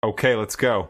Okay, let's go.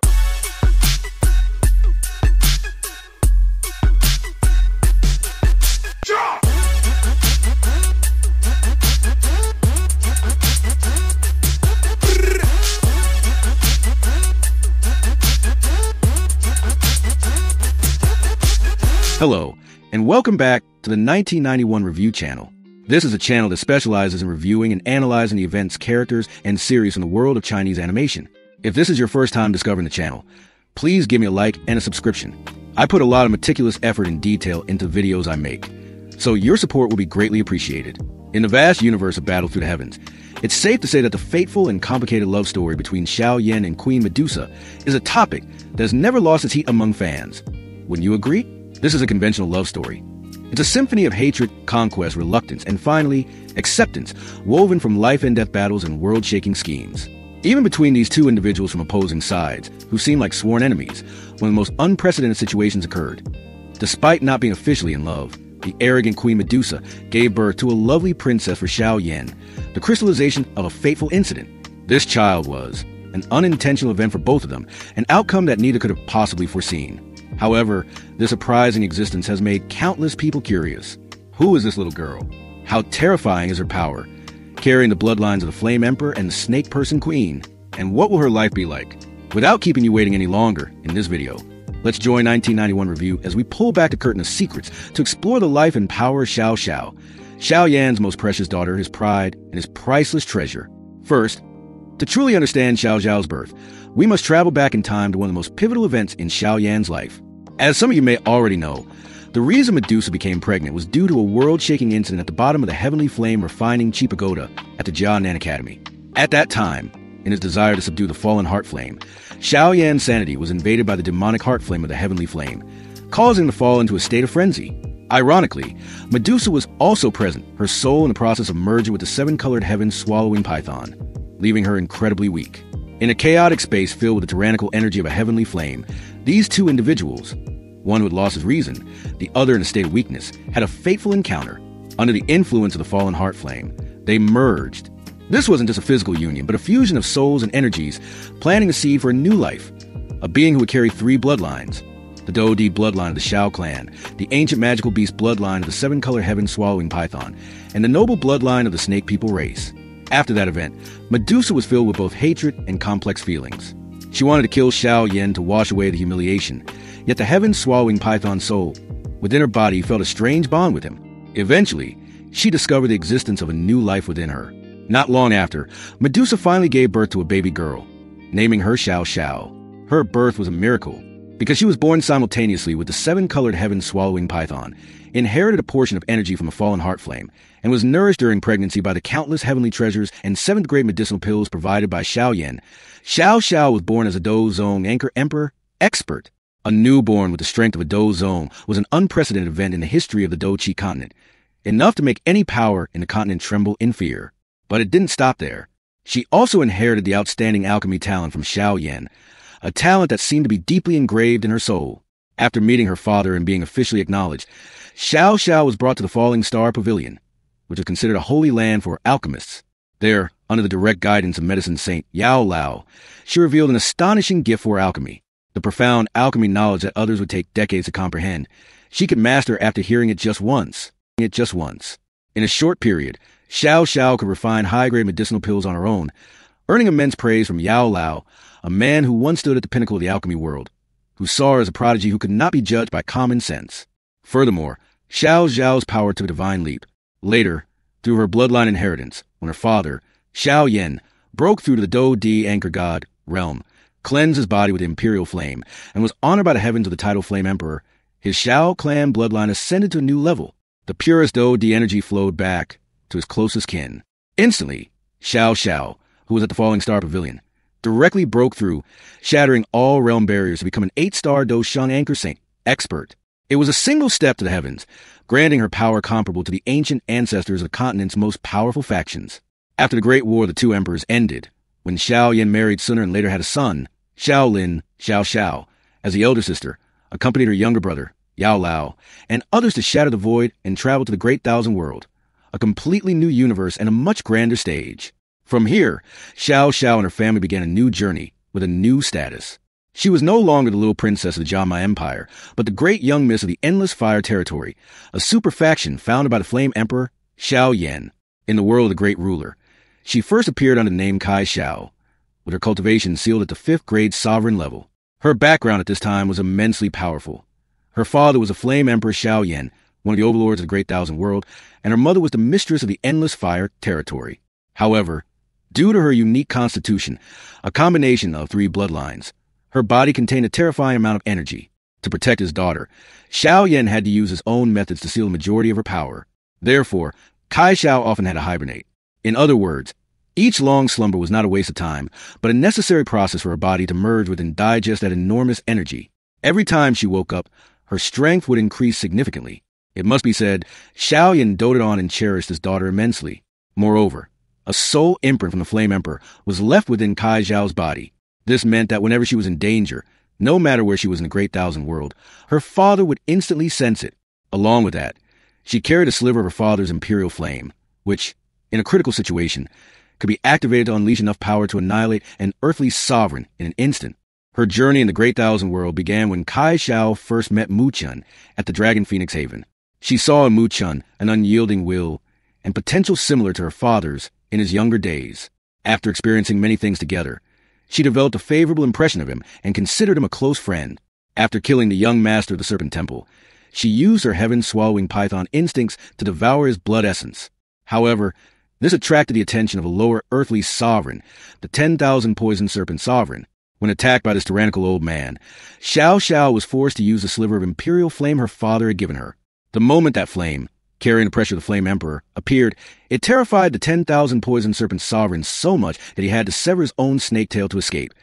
Hello, and welcome back to the 1991 Review Channel. This is a channel that specializes in reviewing and analyzing the events, characters, and series from the world of Chinese animation. If this is your first time discovering the channel, please give me a like and a subscription. I put a lot of meticulous effort and detail into the videos I make, so your support will be greatly appreciated. In the vast universe of Battle Through the Heavens, it's safe to say that the fateful and complicated love story between Xiao and Queen Medusa is a topic that has never lost its heat among fans. Wouldn't you agree? This is a conventional love story. It's a symphony of hatred, conquest, reluctance, and finally, acceptance, woven from life and death battles and world-shaking schemes. Even between these two individuals from opposing sides, who seem like sworn enemies, one of the most unprecedented situations occurred. Despite not being officially in love, the arrogant Queen Medusa gave birth to a lovely princess for Xiao, the crystallization of a fateful incident. This child was an unintentional event for both of them, an outcome that neither could have possibly foreseen. However, this surprising existence has made countless people curious. Who is this little girl? How terrifying is her power, carrying the bloodlines of the Flame Emperor and the Snake Person Queen? And what will her life be like? Without keeping you waiting any longer in this video, let's join 1991 Review as we pull back the curtain of secrets to explore the life and power of Xiao. Xiao Yan's most precious daughter, his pride, and his priceless treasure. First, to truly understand Xiao's birth, we must travel back in time to one of the most pivotal events in Xiao Yan's life. As some of you may already know, the reason Medusa became pregnant was due to a world-shaking incident at the bottom of the Heavenly Flame refining cheap pagoda at the Jianan Academy. At that time, in his desire to subdue the fallen heart flame, Xiao Yan's sanity was invaded by the demonic heart flame of the Heavenly Flame, causing him to fall into a state of frenzy. Ironically, Medusa was also present, her soul in the process of merging with the seven-colored heaven-swallowing python, leaving her incredibly weak. In a chaotic space filled with the tyrannical energy of a heavenly flame, these two individuals, one who had lost his reason, the other in a state of weakness, had a fateful encounter. Under the influence of the fallen heart flame, they merged. This wasn't just a physical union, but a fusion of souls and energies, planting a seed for a new life. A being who would carry three bloodlines: the Dou-Di bloodline of the Xiao clan, the ancient magical beast bloodline of the seven-colored heaven-swallowing python, and the noble bloodline of the snake people race. After that event, Medusa was filled with both hatred and complex feelings. She wanted to kill Xiao to wash away the humiliation, yet the heaven-swallowing python soul within her body felt a strange bond with him. Eventually, she discovered the existence of a new life within her. Not long after, Medusa finally gave birth to a baby girl, naming her Xiao. Her birth was a miracle, because she was born simultaneously with the seven-colored heaven-swallowing python, inherited a portion of energy from a fallen heart flame, and was nourished during pregnancy by the countless heavenly treasures and seventh-grade medicinal pills provided by Xiao. Xiao was born as a Dou-Zong Anchor Emperor expert. A newborn with the strength of a Dou-Zong was an unprecedented event in the history of the Dou-Qi continent, enough to make any power in the continent tremble in fear. But it didn't stop there. She also inherited the outstanding alchemy talent from Xiao, a talent that seemed to be deeply engraved in her soul. After meeting her father and being officially acknowledged, Xiao was brought to the Falling Star Pavilion, which is considered a holy land for alchemists. There, under the direct guidance of medicine saint Yao Lao, she revealed an astonishing gift for alchemy, the profound alchemy knowledge that others would take decades to comprehend. She could master after hearing it just once. In a short period, Xiao could refine high-grade medicinal pills on her own, earning immense praise from Yao Lao, a man who once stood at the pinnacle of the alchemy world, who saw her as a prodigy who could not be judged by common sense. Furthermore, Xiao's power took a divine leap. Later, through her bloodline inheritance, when her father, Xiao, broke through to the Dou-Di anchor god realm, cleansed his body with the imperial flame, and was honored by the heavens with the title Flame Emperor, his Xiao clan bloodline ascended to a new level. The purest Dou-Di energy flowed back to his closest kin. Instantly, Xiao, who was at the Falling Star Pavilion, directly broke through, shattering all realm barriers to become an 8-star Dou-Shang Anchor Saint expert. It was a single step to the heavens, granting her power comparable to the ancient ancestors of the continent's most powerful factions. After the Great War of the Two Emperors ended, when Xiao married sooner and later had a son, Xiao, as the elder sister, accompanied her younger brother, Yao Lao, and others to shatter the void and travel to the Great Thousand World, a completely new universe and a much grander stage. From here, Xiao and her family began a new journey, with a new status. She was no longer the little princess of the Jiama Empire, but the great young miss of the Endless Fire Territory, a super faction founded by the Flame Emperor, Xiao, in the world of the Great Ruler. She first appeared under the name Xiao, with her cultivation sealed at the 5th grade sovereign level. Her background at this time was immensely powerful. Her father was a Flame Emperor Xiao, one of the overlords of the Great Thousand World, and her mother was the mistress of the Endless Fire Territory. However, due to her unique constitution, a combination of 3 bloodlines, her body contained a terrifying amount of energy. To protect his daughter, Xiao had to use his own methods to seal the majority of her power. Therefore, Xiao often had to hibernate. In other words, each long slumber was not a waste of time, but a necessary process for her body to merge with and digest that enormous energy. Every time she woke up, her strength would increase significantly. It must be said, Xiao doted on and cherished his daughter immensely. Moreover, a soul imprint from the Flame Emperor was left within Xiao's body. This meant that whenever she was in danger, no matter where she was in the Great Thousand World, her father would instantly sense it. Along with that, she carried a sliver of her father's imperial flame, which, in a critical situation, could be activated to unleash enough power to annihilate an earthly sovereign in an instant. Her journey in the Great Thousand World began when Xiao first met Mu-chun at the Dragon Phoenix Haven. She saw in Mu-chun an unyielding will and potential similar to her father's in his younger days. After experiencing many things together, she developed a favorable impression of him and considered him a close friend. After killing the young master of the Serpent Temple, she used her heaven-swallowing python instincts to devour his blood essence. However, this attracted the attention of a lower earthly sovereign, the 10,000 poison serpent sovereign. When attacked by this tyrannical old man, Xiao was forced to use the sliver of imperial flame her father had given her. The moment that flame, carrying the pressure of the Flame Emperor, appeared, it terrified the 10,000 poison serpent sovereign so much that he had to sever his own snake tail to escape,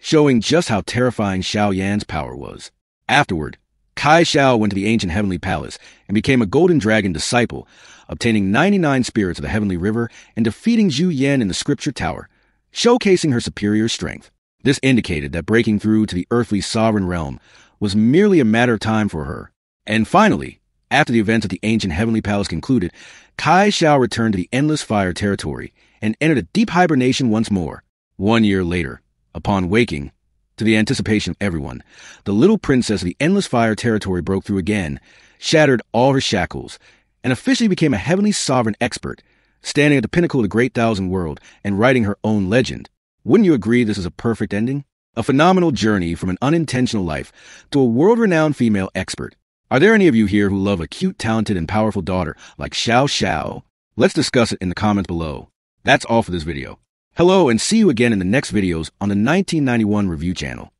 showing just how terrifying Xiao power was. Afterward, Xiao went to the ancient heavenly palace and became a golden dragon disciple, obtaining 99 spirits of the heavenly river and defeating Zhu Yan in the scripture tower, showcasing her superior strength. This indicated that breaking through to the earthly sovereign realm was merely a matter of time for her. And finally, after the events at the ancient heavenly palace concluded, Xiao returned to the Endless Fire Territory and entered a deep hibernation once more. 1 year later, upon waking, to the anticipation of everyone, the little princess of the Endless Fire Territory broke through again, shattered all her shackles, and officially became a heavenly sovereign expert, standing at the pinnacle of the Great Thousand World and writing her own legend. Wouldn't you agree this is a perfect ending? A phenomenal journey from an unintentional life to a world-renowned female expert. Are there any of you here who love a cute, talented, and powerful daughter like Xiao? Let's discuss it in the comments below. That's all for this video. Hello, and see you again in the next videos on the 1991 Review channel.